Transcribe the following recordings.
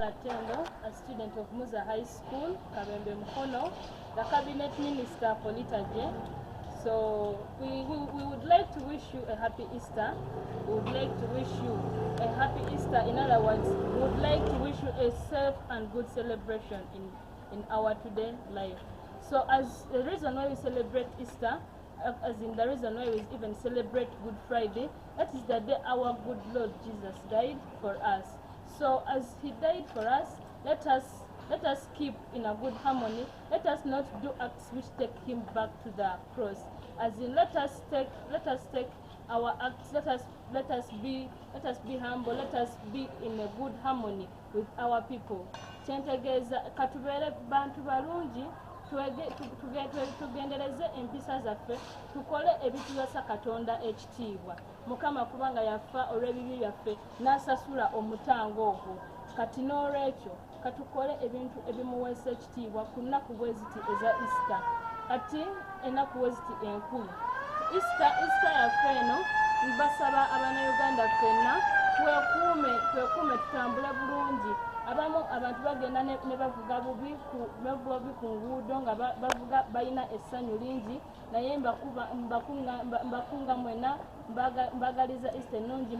Atwala, a student of Muzza High School, Kabambe Mukono, the Cabinet Minister for Liturgy. So we would like to wish you a happy Easter. We would like to wish you a happy Easter. In other words, we would like to wish you a safe and good celebration in our today life. So as the reason why we celebrate Easter, as in the reason why we even celebrate Good Friday, that is the day our good Lord Jesus died for us. So as he died for us, let us keep in a good harmony. Let us not do acts which take him back to the cross. As in, let us take our acts. Let us be humble. Let us be in a good harmony with our people. Kyentegeeza katubere bantu balungi, tugendereze empisa zaffe, tukole ebituwasa Katonda ekitiibwa. Mukama kubanga yafa olw'ebibi byaffe n'asasula omutango ogwo. Kati n'olwekyo katukole ebintu ebimuweesa ekitiibwa ku nnaku bwe ziti eza Easter. Kati ennaku bwe ziti enkulu. Easter yaffe eno mbasaba Uganda ffenna twekuume tutambule bulungi. Abamu abantu bagenda ne bavuga bubi ku nguudo nga bavuga balina essanyu lingi, naye mbakunga mwena bagaliza Easter ennungi,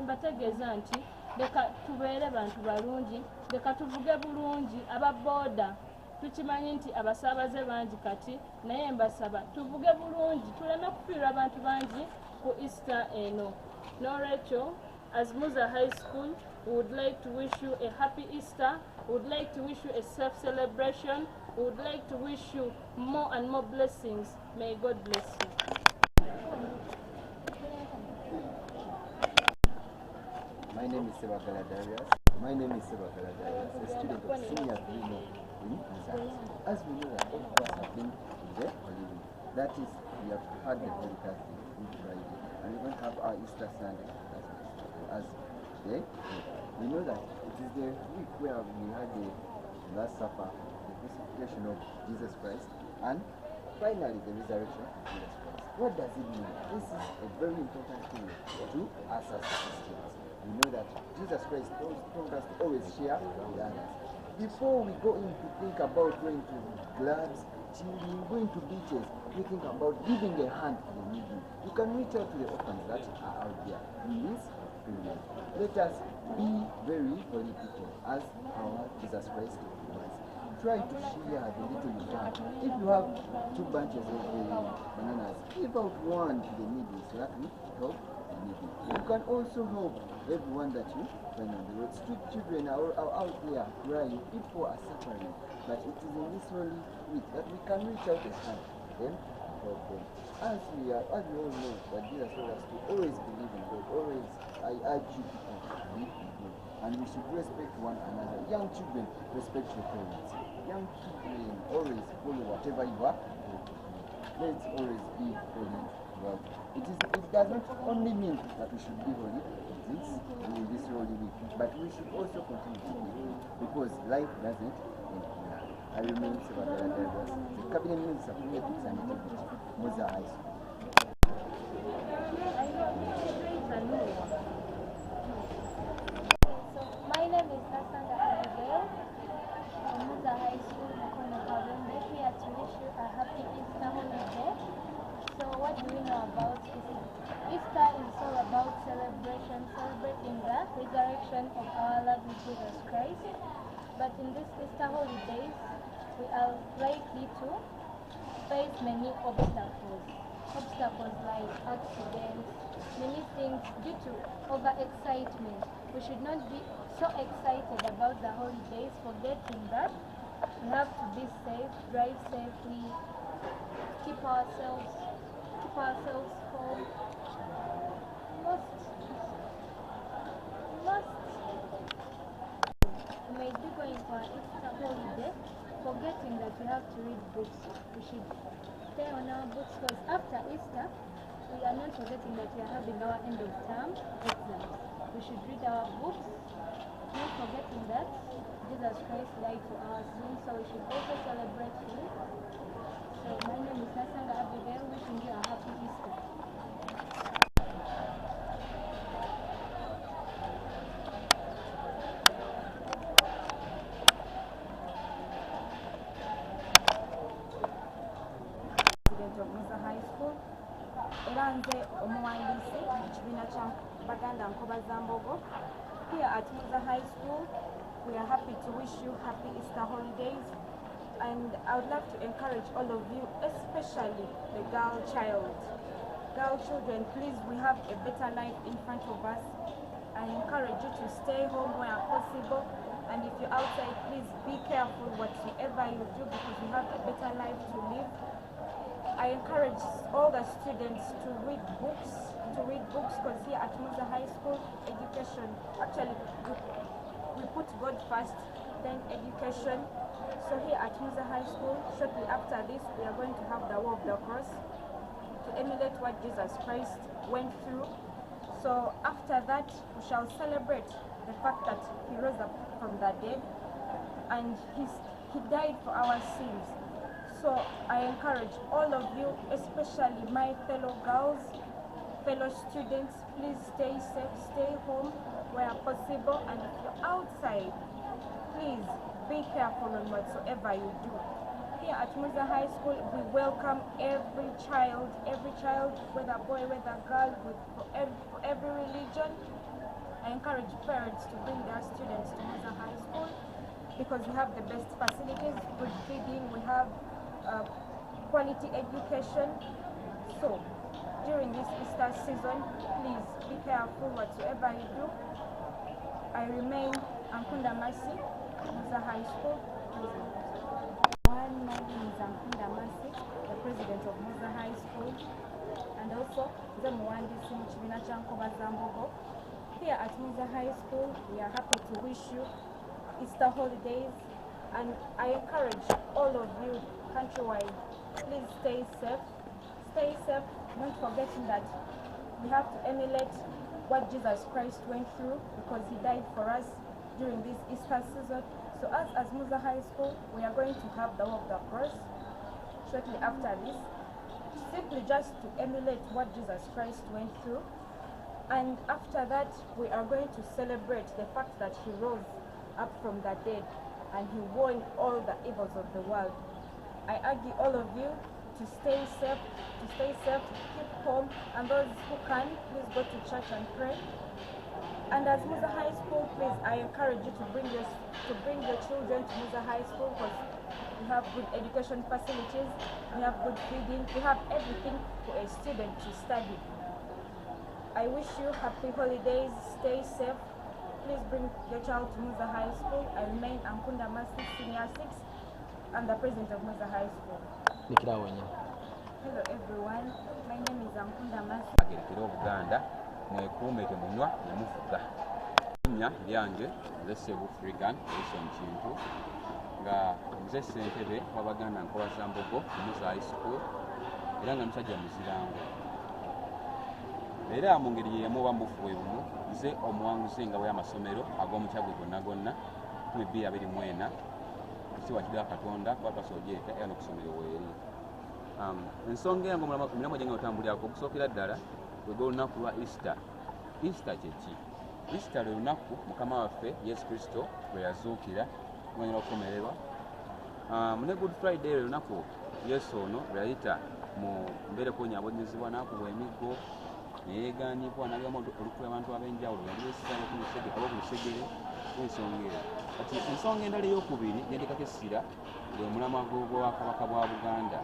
mbategeeza nti leka tubeere bantu balungi, leka tuvuge bulungi. Ababooda tukimanyi nti abasaabaze bangi kati, naye mbasaba tuvuge bulungi, tuleme kufiirwa abantu bangi ku Easter eno. N'olwekyo as Muzza High School, we would like to wish you a happy Easter. We would like to wish you a safe celebration. We would like to wish you more and more blessings. May God bless you. My name is Eyagaliza. A student of senior lino in Muzza. As we know that all of us have been in the holiday. That is, we have had the Holy Thursday, Good Friday, and we don't have our Easter Sunday as the we know that it is the week where we had the Last Supper, the crucifixion of Jesus Christ, and finally the resurrection of Jesus Christ. What does it mean? This is a very important thing to us as Christians. We know that Jesus Christ told us to always share with others. Before we go in to think about going to clubs, chilling, going to beaches, we think about giving a hand to the needy. You can reach out to the orphans that are out there in this period. Let us be very holy people as our Jesus Christ was. Try to share the little you have. If you have 2 bunches of bananas, give out one to the needy so that we help the needy. You can also help everyone that you find on the road. Street children are out there crying. People are suffering. But it is in this holy week that we can reach out a hand to them and help them. As we all know that Jesus told us to always believe in God. Always, I urge you people to believe in God. And we should respect one another. Young children, respect your parents. Young children, always follow whatever you are. Let's always be holy. Well, it does not only mean that we should be holy this holy week, but we should also continue to be holy because life doesn't end now. I remain Eyagaliza, the Cabinet Minister for Ethics and Integrity, Muzza High School. My name is Abigail from Muzza High School, mukono. Here to wish you a happy Easter holiday. So what do we know about Easter? Easter is all about celebrating the resurrection of our lovely Jesus Christ. But in this Easter holidays, we are likely to face many obstacles. Obstacles like accidents, many things due to overexcitement. We should not be so excited about the holidays, forgetting that we have to be safe, drive safely, keep ourselves home. We may be going for an Easter holiday, forgetting that we have to read books. We should stay on our books because after Easter, we are not forgetting that we are having our end of term exams. We should read our books, not forgetting that Jesus Christ died for our sins, so we should also celebrate him. So my name is Abigail, wishing you a happy Easter. Zambogo. Here at Muzza High School, we are happy to wish you happy Easter holidays. And I would love to encourage all of you, especially the girl children, please, we have a better life in front of us. I encourage you to stay home where possible. And if you're outside, please be careful whatsoever you do, because we have a better life to live. I encourage all the students to read books, because here at Muzza High School, education, actually, we put God first, then education. So here at Muzza High School, shortly after this, we are going to have the War of the Cross to emulate what Jesus Christ went through. So after that, we shall celebrate the fact that he rose up from the dead and he died for our sins. So I encourage all of you, especially my fellow girls, fellow students, please stay safe, stay home where possible, and if you're outside, please be careful on whatsoever you do. Here at Muzza High School, we welcome every child, whether boy, whether girl, for every religion. I encourage parents to bring their students to Muzza High School because we have the best facilities, good feeding, we have quality education. So during this Easter season, please be careful whatsoever you do. I remain Ankunda Masi, Muzza High School president. My name is Ankunda Masi, the president of Muzza High School, and also the Muwandisi Mukibina Kyankoba Zambogo. Here at Muzza High School, we are happy to wish you Easter holidays, and I encourage all of you countrywide, please stay safe. Stay safe, not forgetting that we have to emulate what Jesus Christ went through, because he died for us during this Easter season. So as Muzza High School, we are going to have the War of the Cross shortly after this, simply just to emulate what Jesus Christ went through. And after that, we are going to celebrate the fact that he rose up from the dead and he won all the evils of the world. I urge all of you to stay safe, keep home, and those who can, please go to church and pray. And as Muzza High School, please, I encourage you to bring your children to Muzza High School, because we have good education facilities, we have good feeding, we have everything for a student to study. I wish you happy holidays, stay safe. Please bring your child to Muzza High School. I remain Ankunda Masi, Senior 6, and the president of Muzza High School. Hello everyone, my name is Ankunda Masi. Uganda, mwekuume temunywa nemuvuga. Nya lyange lesebu Frigan ekintu nga nze ssentebe w'Abaganda Nkoba Zambogo Muzza High School era nga musajja muzirango. Era mu ngeri y'emu bamufuwe bumu nze omuwanguzi nga w'amasomero ag'omukyagwe gonna 2024 kisiwa kiga Katonda kwatwasojeeta era n'okusomero weeri. Ensonga yange omulamu gyange otambulirako okusookera ddala lwego olunaku lwa Easter. Easter kye ki? Easter lwe lunaku mukama waffe Yesu Kristo lwe yazuukira kumanyira okukomererwa. Ne Good Friday lwe lunaku Yesu ono lwe yayita mu mbeereko nyaabonyezebwa n'akubwa emiggo neyeegaanibwa n'agamba olukula abantu ab'enjawulo yali yeesizaako ku lusegere ensonga eyo. Kati ensonga endala ey'okubiri gyendekako essira gwe mulamwa gw'obwakabaka bwa Buganda.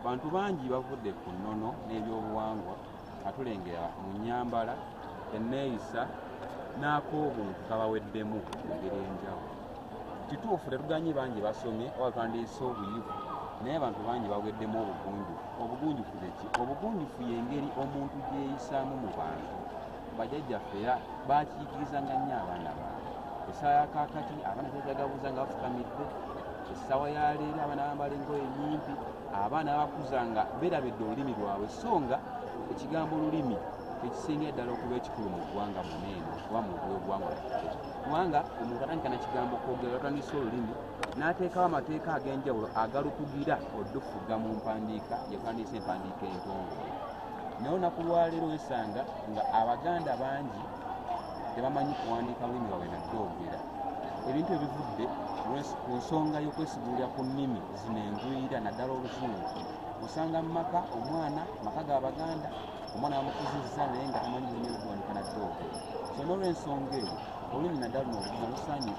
Bantu bangi bavudde ku nnono n'ebyobuwangwa atulengera mu nnyambala, enneeyisa n'ak'obuntu kabaweddemu mu ngeri enjawulo. Kituufu tetuganye bangi basomye oba twandiise obuyivu, naye abantu bangi baweddemu obugunjufu. Obugunjufu ki? Obugunjufu y'engeri omuntu gyeyisaamu mu bantu. Bajjajjaffe era baakiyigirizanga nnyo abaana baabwe. Essaawa ya kaakati abaana tebeetagabuuza nga bafukamidde. Essaawa ya leero abaana bambala engoye nnyimpi. Abaana abakuzanga beerabidde olulimi lwabwe, so nga ekigambo olulimi ekisinga ddala okuba ekikulu mu ggwanga muneeno oba mu byobuwangwa laffe. Kubanga omuntu atandika n'ekigambo kwogera yatandisa olulimi n'ateekawo amateeka ag'enjawulo agalukugira oddufuga mu mpandiika yetwandiisa empandiika entongole. Naye olunaku lwaleero wesanga nga Abaganda bangi tebamanyi kuwandiika lulimi lwabwe naddoogera. Ebintu ebivudde ku nsonga y'okwesigulira ku nnimi zino engwira naddala Oluzungu. Osanga mu maka omwana maka g'Abaganda omwana bamukuzizza naye nga tamanyi bino ebiwandiika nadde okwera. So n'olw'ensonga eyo olulimi naddala luno olugima lusaanye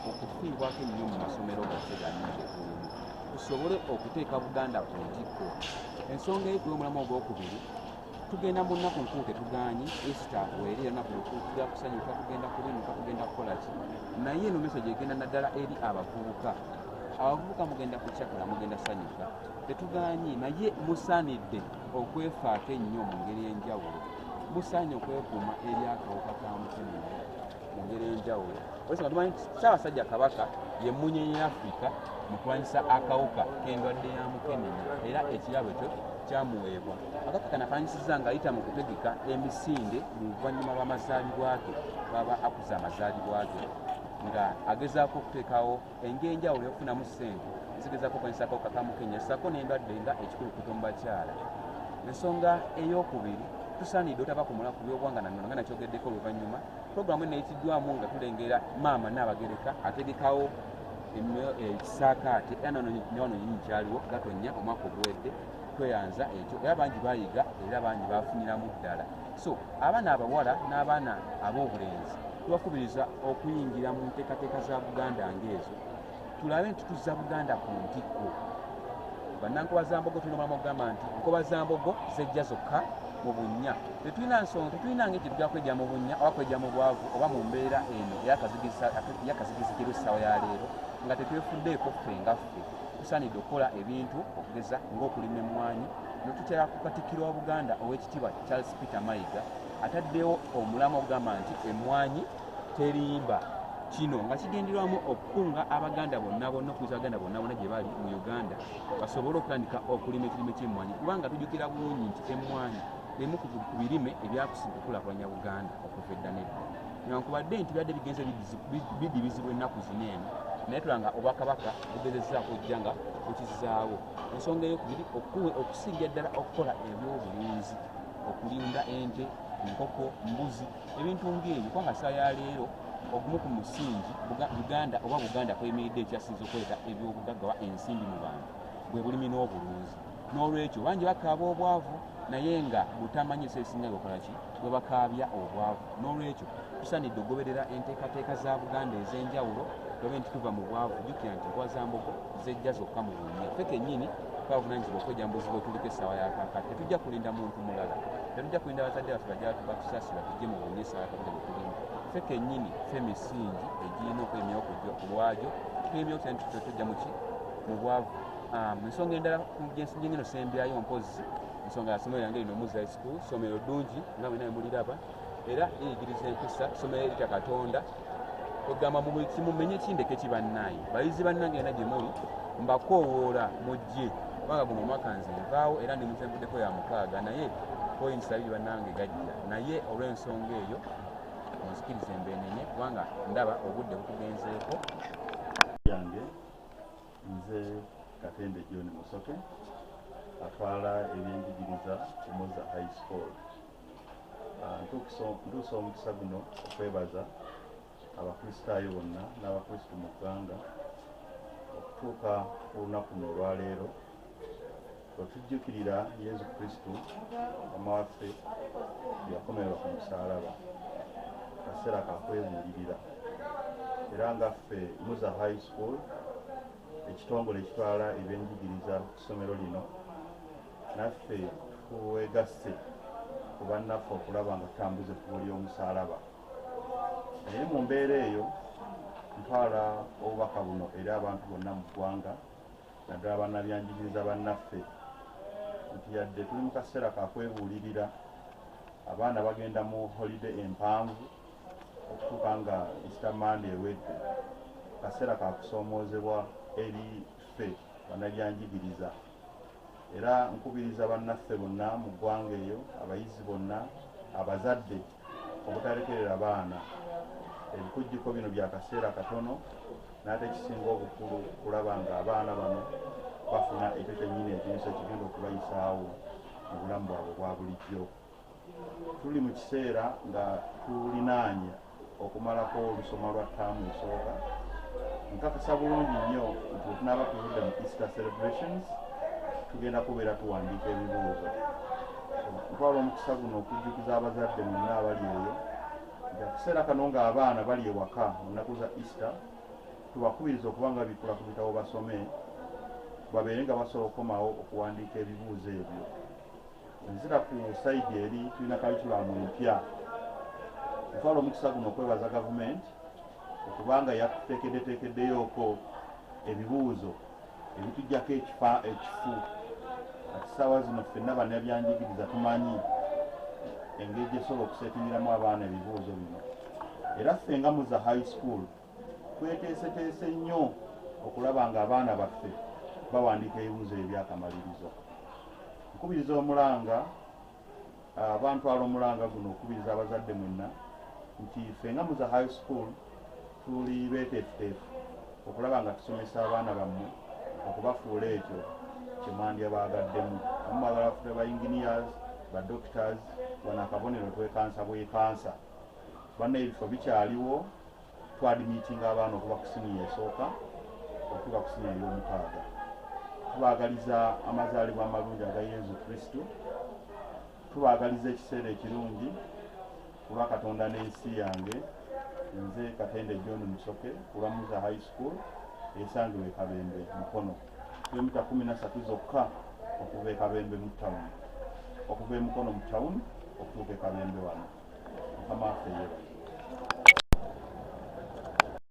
okufiibwako ennyo mu masomero gaffe gannange tulimu tusobole okuteeka Buganda ku ntikko. Ensonga eyo omulamu ogwokubiri tugenda mu nnaku nkulu tetuganye Easter weeri ennaku tugenda kusanyuka tugenda kulimuka tugenda kukola ki naye eno message egenda naddala eri abavubuka mugenda kucyakala mugenda sanyuka tetuganye naye musaanidde okwefaako ennyo mu ngeri y'enjawulo musaanye okwekuuma eri akawuka ka mukenenya mu ngeri y'enjawulo olwensonga tumanyi Ssaabasajja Kabaka ye mmunyenye Afrika mu kulwanyisa akawuka k'endwadde ya mukenenya era ekirabo ekyo kyamuweebwa. Akawuka kano afaanyisizza ng'ayita mu kutegeka emisinde mu luvannyuma lw'amazaalibwa ge baba akuza amazaalibwa ge nga agezaako okuteekawo engeri enjawulo y'okufunamu ssente zigezaako okulwanyisa akawuka ka mukenenya ssaako n'endwadde nga ekikulukuto mu bakyala. Ensonga ey'okubiri tusaanidde otaba ku mulaku by'obuwangwa na nnono nga nakyogeddeko oluvannyuma pulogulaamu eneyitiddwamu nga tulengera maama Nnaabagereka ategekawo ekisaakaate era nano nyinyi kyaliwo Gatonnya omwaka oguwedde tweyanza ekyo era bangi bayiga era bangi bafuniramu ddala. So abaana abawala n'abaana ab'obulenzi tubakubiriza okuyingira mu nteekateeka za Buganda ng'ezo tulabe nti tuzza Buganda ku ntikko. Bannankoba za mbogo tulina omulamu okugamba nti nkoba za mbogo zejja zokka mu bunnya tetulina nsonga tetulina ng'ekyo tujja kwejja mu bunnya oba kwejja mu bwavu oba mu mbeera eno ey'akazigizikiro essawa ya leero nga tetwefuddeeko ffe nga ffe tusaanidde okukola ebintu okugeza ng'okulima emmwanyi netutera ku Katikkiro wa Buganda ow'ekitiibwa Charles Peter Mayiga ataddewo omulamu okugamba nti emmwanyi terimba kino nga kigenderwamu okukunga Abaganda bonna okuyisa Abaganda bonna gye bali mu Uganda basobole okutandika okulima ekirime ky'emmwanyi kubanga tujjukira bulungi nti emmwanyi emu ku birime ebyakusinga okukulaakulanya Buganda okuva edda n'edda newankubadde nti byadde bigenze bidibizibwa ennaku zino eno naye tulanga Obwakabaka bugezezzaako ojja nga bukizaawo. Ensonga ey'okubiri okusingira ddala okukola eby'obulinzi okulinda ente enkoko mbuzi ebintu ng'ebyo kubanga saa ya leero ogumu ku musingi Uganda oba Buganda kweyimiridde ekyasinza okuleeta ebyobugagga oba ensimbi mu bantu bwe bulimi n'obulunzi. N'olwekyo bangi bakaaba obwavu naye nga butamanyi esinga okola ki bwe bakaabya obwavu. N'olwekyo tusaanidde okugoberera enteekateeka za Buganda ez'enjawulo tulabe nti tuva mu bwavu jjukira nti nkoba za mbogo zejja zokka mu bunnya. Ffe kennyini twavunaanyizibwa okwejja mbuzi bwetuliko essaawa ya kaakati tetujja kulinda muntu mulala tetujja kulinda bazadde baffe bajja batusaasira tujje mu bunnya essaawa kakati bwe tulimu. Ffe kennyini ffe misingi egirina okwemya okujja olwagyo twemya okutya nti tujja muki mu bwavu. Ensonga endala gyengeno sembyayo mpozi ensonga ya somero yange lino Muzza High School somero ddungi nga bwe nawe muliraba era liyigiriza empisa somero eritya Katonda ogamba mu buli kimu menye kindeke kibannaye bayizi bannange era gye muli mbakoowoola mujje kubanga guno omwaka nze nvaawo era ndi mutembuddeko ya 6 naye points 2 bannange gajja naye olw'ensonga eyo onzikiriza embenenye kubanga ndaba obudde butugenzeeko. yange nze Katende John Musoke atwala ebyenjigiriza ku Muzza High School. Ntuusa omukisa guno okwebaza abakristaayo bonna n'abakristu mu ggwanga okutuuka ku lunaku luno olwaleero otujjukirira Yesu Kristo omawaffe yakomererwa ku musaalaba kaseera kakwebuulirira era nga ffe Muzza High School ekitongole ekitwala ebyenjigiriza ku ssomero lino naffe tuwegasse ku bannaffe okulaba nga tutambuza ekkubo ly'omusaalaba. Naye mu mbeera eyo ntwala obubaka buno eri abantu bonna mu ggwanga naddala bannabyanjigiriza bannaffe nti yadde tuli mu kaseera kakwebuulirira abaana bagenda mu holiday empanvu okutuuka nga Easter Monday ewedde kaseera kakusoomoozebwa eri ffe bannabyanjigiriza era nkubiriza bannaffe bonna mu ggwanga eyo abayizi bonna abazadde obutalekerera baana ebikujjuko bino bya kaseera katono n'ate ekisinga obukulu kulaba nga abaana bano bafuna ekyo kyennyini ekinso ekigenda okubayisaawo mu bulamu bwabwe bwa bulijjo. Tuli mu kiseera nga tulinaanye okumalako olusoma lwa ttaamu esooka. Nkakasa bulungi nnyo nti tunaaba tuvudde mu Easter celebrations tugenda kubeera tuwandiika ebibuuzo ntwala omukisa guno okujjukiza abazadde mwenna abali eyo nti akaseera kano ng'abaana bali ewaka mu nnaku za Easter tubakubiriza okuba nga bikula ku bitabo basome babeere nga basobola okukomawo okuwandiika ebibuuzo ebyo. Nzira ku sayidi eri tulina kalikulamu empya. Ntwala omukisa guno okwebaza gavumenti okubanga yakuteekeddeteekeddeyooko ebibuuzo ebitujjako ekifu. Kati ssaawa zino ffenna bannabyanjigiriza tumanyi engeri gyesobola okusetingiramu abaana ebibuuzo bino. Era ffe nga Muzza high school tweteeseteese nnyo okulaba nga abaana baffe bawandiika ebibuuzo ebyakamalirizo. Nkubiriza omulanga abantwala omulanga guno okubiriza abazadde mwenna nti ffe nga Muzza high school tuli beeteefuteefu okulaba nga tusomesa abaana bammwe okubafuula ekyo kye mwandyabagaddemu. Amu baagala bafuule ba engineers, ba doctors, wano akabonero twekansa bwekansa. Banna ebifo bikyaliwo twadimiitinga abaana okuva ku siniya esooka okutuuka ku siniya ey'omukaaga. Tubaagaliza amazalibwa amalungi aga Yesu Kristo. Tubaagaliza ekiseera ekirungi kulwa Katonda n'ensi yange. Nze Katende John Musoke kulwa Muzza high school esangibwa Kabambe mukono. Kilomita 13 zokka okuva Kabambe mu town. Okuva mukono mu town okutuuka Kabambe wano. Mukamawaffe yeebale.